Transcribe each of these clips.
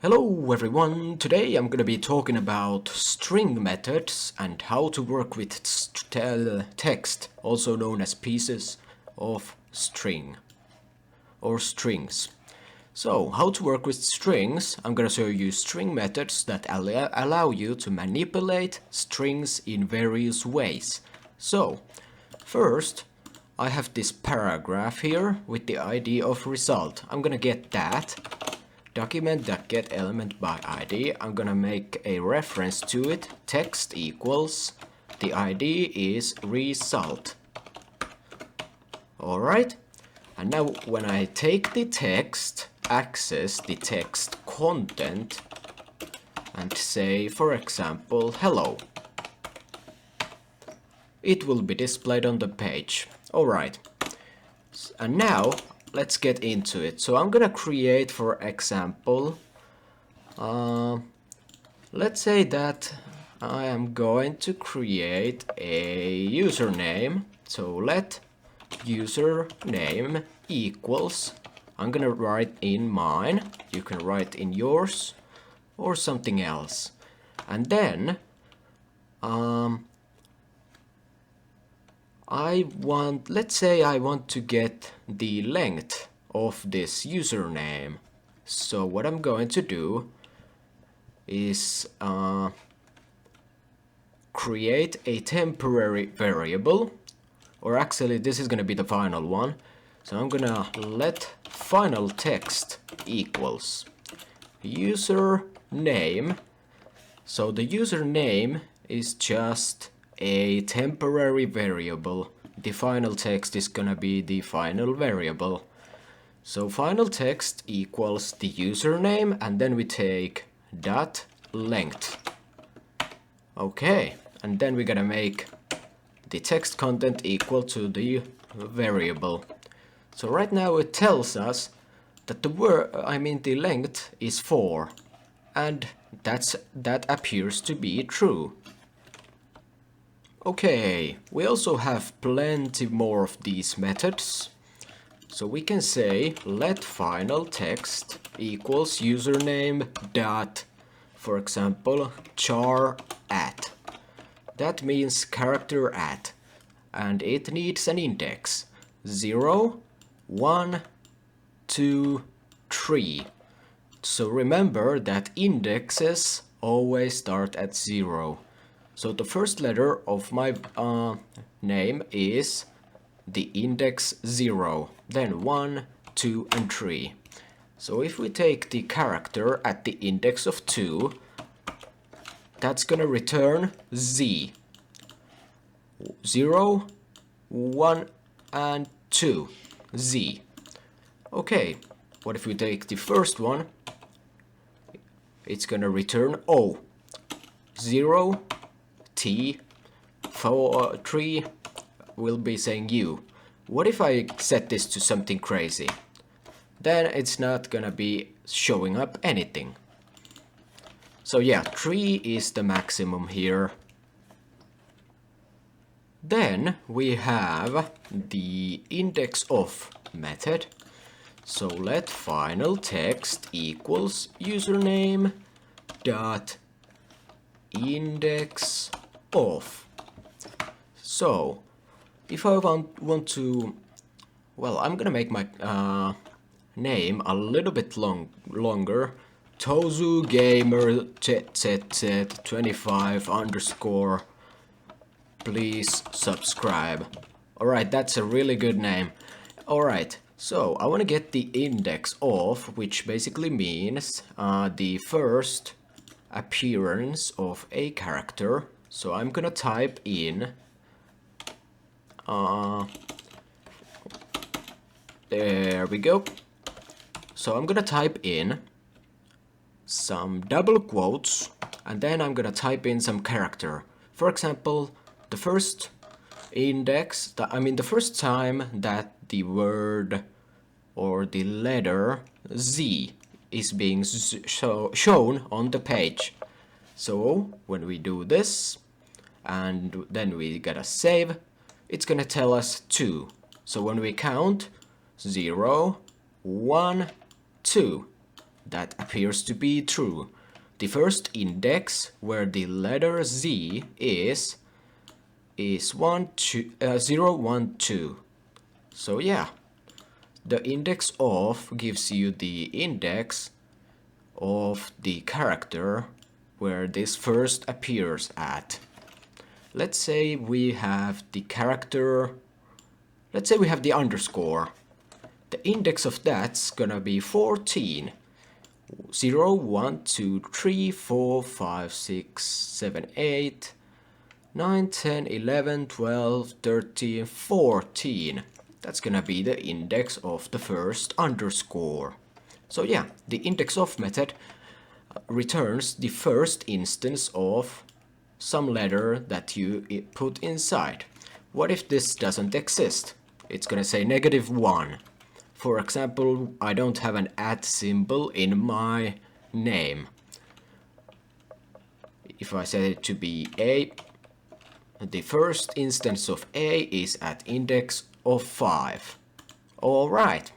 Hello everyone, today I'm gonna be talking about string methods and how to work with text, also known as pieces of string or strings. So, how to work with strings, I'm gonna show you string methods that allow you to manipulate strings in various ways. So, first, I have this paragraph here with the ID of result. I'm gonna get that. Document.getElementById. I'm gonna make a reference to it. Text equals the ID is result. Alright, and now when I take the text, access the text content and say, for example, hello, it will be displayed on the page. Alright, and now let's get into it. So I'm gonna create, for example, let's say that I am going to create a username. So let username equals, I'm gonna write in mine, you can write in yours or something else. And then let's say I want to get the length of this username. So what I'm going to do is create a temporary variable, or actually this is going to be the final one. So I'm gonna let final text equals username. So the username is just a temporary variable. The final text is gonna be the final variable. So final text equals the username, and then we take dot length. Okay, and then we're gonna make the text content equal to the variable. So right now it tells us that the length is 4, and that appears to be true. Okay, we also have plenty more of these methods. So we can say let final text equals username dot, for example, char at. That means character at, and it needs an index 0, 1, 2, 3. So remember that indexes always start at 0. So the first letter of my name is the index 0, then 1, 2, and 3. So if we take the character at the index of 2, that's gonna return Z. 0, 1, and 2. Z. Okay, what if we take the first one? It's gonna return O. 0, T, 4, 3 will be saying U. What if I set this to something crazy? Then it's not gonna be showing up anything. So yeah, 3 is the maximum here. Then we have the index of method. So let final text equals username dot index of. So if I want to, well, I'm gonna make my name a little bit longer. Tozu Gamer ZZZ 25 underscore. Please subscribe. Alright, that's a really good name. Alright, so I want to get the index of, which basically means the first appearance of a character. So I'm gonna type in there we go. So I'm gonna type in some double quotes, and then I'm gonna type in some character. For example, the first index, the first time that the word or the letter Z is being shown on the page. So when we do this and then we gotta save, it's gonna tell us 2. So when we count 0, 1, 2, that appears to be true. The first index where the letter Z is 0, 1, 2. So yeah, the index of gives you the index of the character where this first appears at. Let's say we have the character, let's say we have the underscore. The index of that's gonna be 14. 0, 1, 2, 3, 4, 5, 6, 7, 8, 9, 10, 11, 12, 13, 14. That's gonna be the index of the first underscore. So yeah, the index of method returns the first instance of some letter that you put inside. What if this doesn't exist? It's gonna say -1. For example, I don't have an @ symbol in my name. If I set it to be A, the first instance of A is at index of 5. Alright.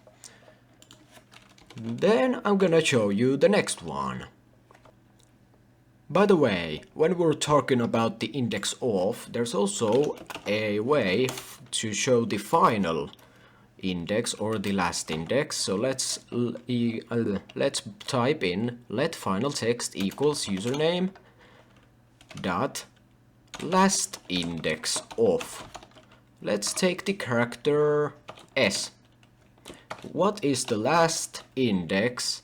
Then I'm gonna show you the next one. By the way, when we're talking about the index of, there's also a way to show the final index or the last index. So let's type in let final text equals username dot last index of. Let's take the character S. What is the last index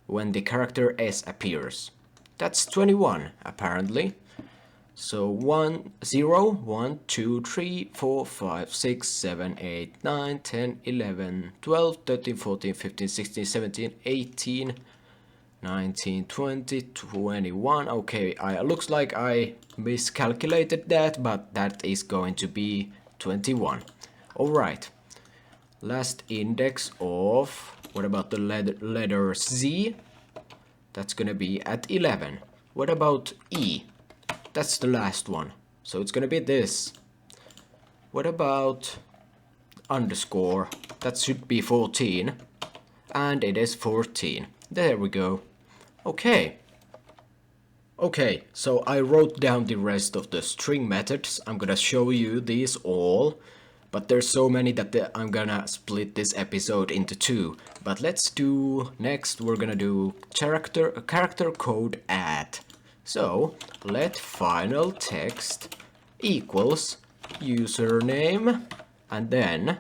when the character S appears? That's 21 apparently. So 1, 0, 1, 2, 3, 4, 5, 6, 7, 8, 9, 10, 11, 12, 13, 14, 15, 16, 17, 18, 19, 20, 21. Okay, looks like I miscalculated that, but that is going to be 21. Alright. Last index of, what about the letter Z? That's gonna be at 11. What about E? That's the last one. So it's gonna be this. What about underscore? That should be 14. And it is 14. There we go. Okay. Okay, so I wrote down the rest of the string methods. I'm gonna show you these all. But there's so many that I'm gonna split this episode into 2. But let's do, next we're gonna do character code add. So let final text equals username, and then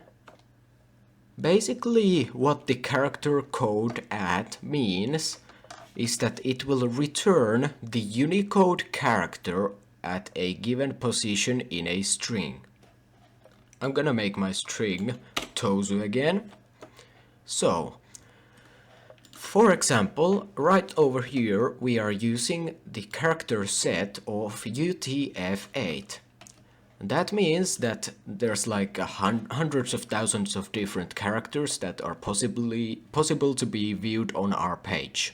basically what the character code add means is that it will return the Unicode character at a given position in a string. I'm gonna make my string Tozu again. So, for example, right over here we are using the character set of UTF8. That means that there's like hundreds of thousands of different characters that are possible to be viewed on our page.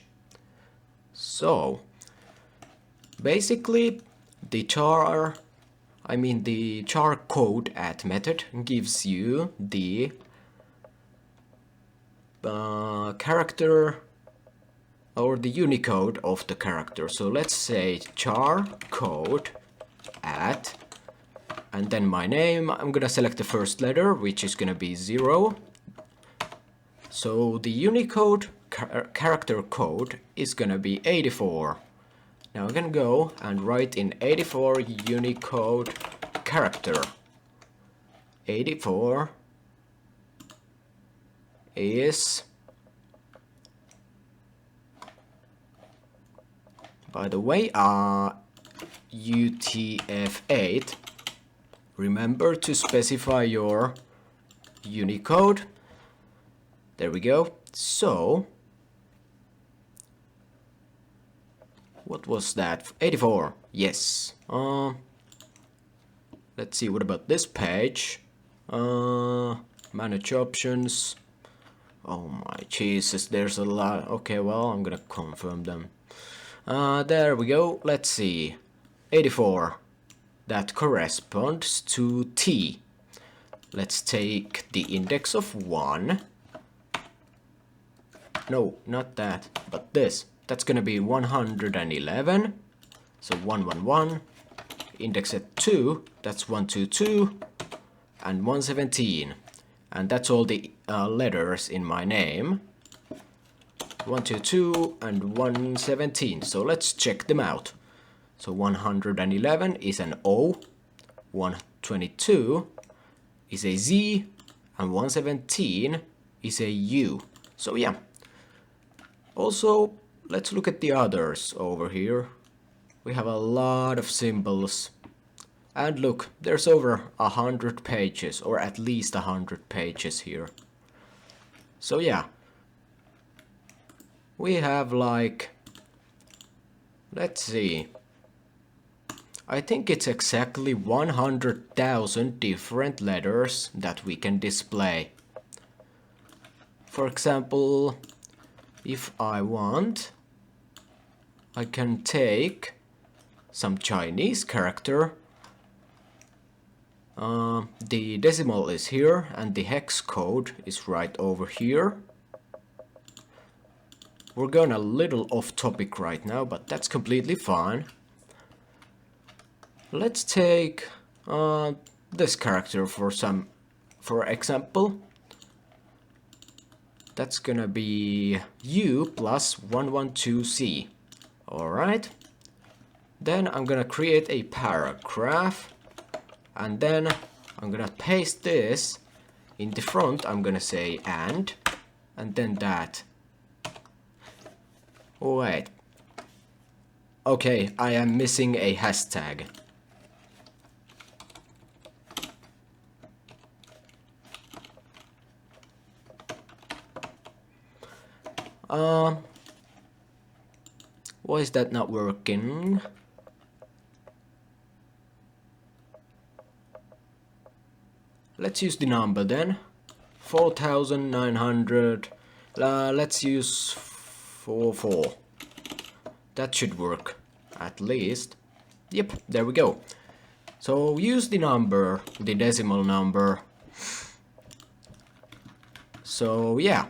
So, basically the char code add method gives you the character or the Unicode of the character. So let's say char code add, and then my name, I'm gonna select the first letter, which is gonna be 0. So the Unicode character code is gonna be 84. Now I can go and write in 84 Unicode character. 84 is, by the way, UTF8. Remember to specify your Unicode. There we go. So, what was that? 84. Yes. Let's see. What about this page? Manage options. Oh my Jesus, there's a lot. Okay, well, I'm gonna confirm them. There we go. Let's see. 84. That corresponds to T. Let's take the index of 1. no, not that, but this. That's gonna be 111, so 111. Index at 2, that's 122, and 117. And that's all the letters in my name. 122 and 117. So let's check them out. So 111 is an O, 122 is a Z, and 117 is a U. So yeah. Also, let's look at the others over here. We have a lot of symbols. And look, there's over 100 pages, or at least 100 pages here. So yeah. We have like, let's see. I think it's exactly 100,000 different letters that we can display. For example, if I want, I can take some Chinese character. The decimal is here and the hex code is right over here. We're going a little off topic right now, but that's completely fine. Let's take this character for example. That's gonna be U plus 112C. Alright. Then I'm gonna create a paragraph. And then I'm gonna paste this. In the front I'm gonna say and then that. Wait. Okay, I am missing a hashtag. Why is that not working? Let's use the number then. 4,900. Let's use 44. That should work, at least. Yep, there we go. So use the number, the decimal number. So yeah.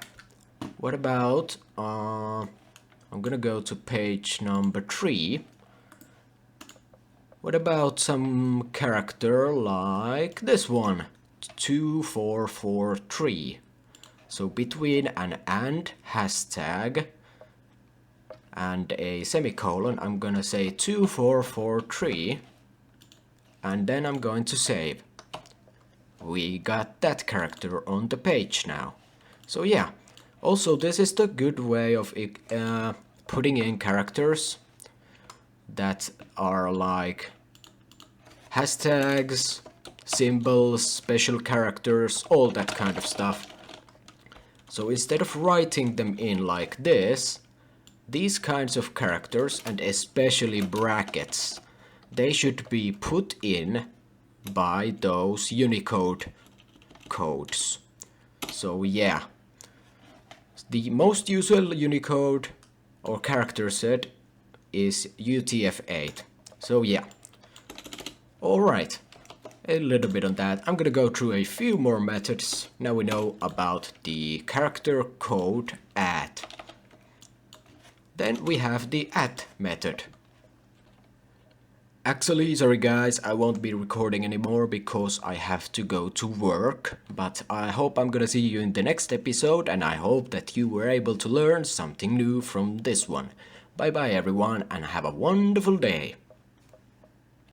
What about, I'm gonna go to page number 3. What about some character like this one? 2443. So between an and hashtag and a semicolon, I'm gonna say 2443. And then I'm going to save. We got that character on the page now. So yeah. Also, this is the good way of putting in characters that are like hashtags, symbols, special characters, all that kind of stuff. So instead of writing them in like this, these kinds of characters, and especially brackets, they should be put in by those Unicode codes. So yeah. The most usual Unicode or character set is UTF8. So yeah. Alright. A little bit on that. I'm gonna go through a few more methods. Now we know about the character code at. Then we have the at method. Actually, sorry guys, I won't be recording anymore because I have to go to work. But I hope I'm gonna see you in the next episode, and I hope that you were able to learn something new from this one. Bye bye everyone, and have a wonderful day.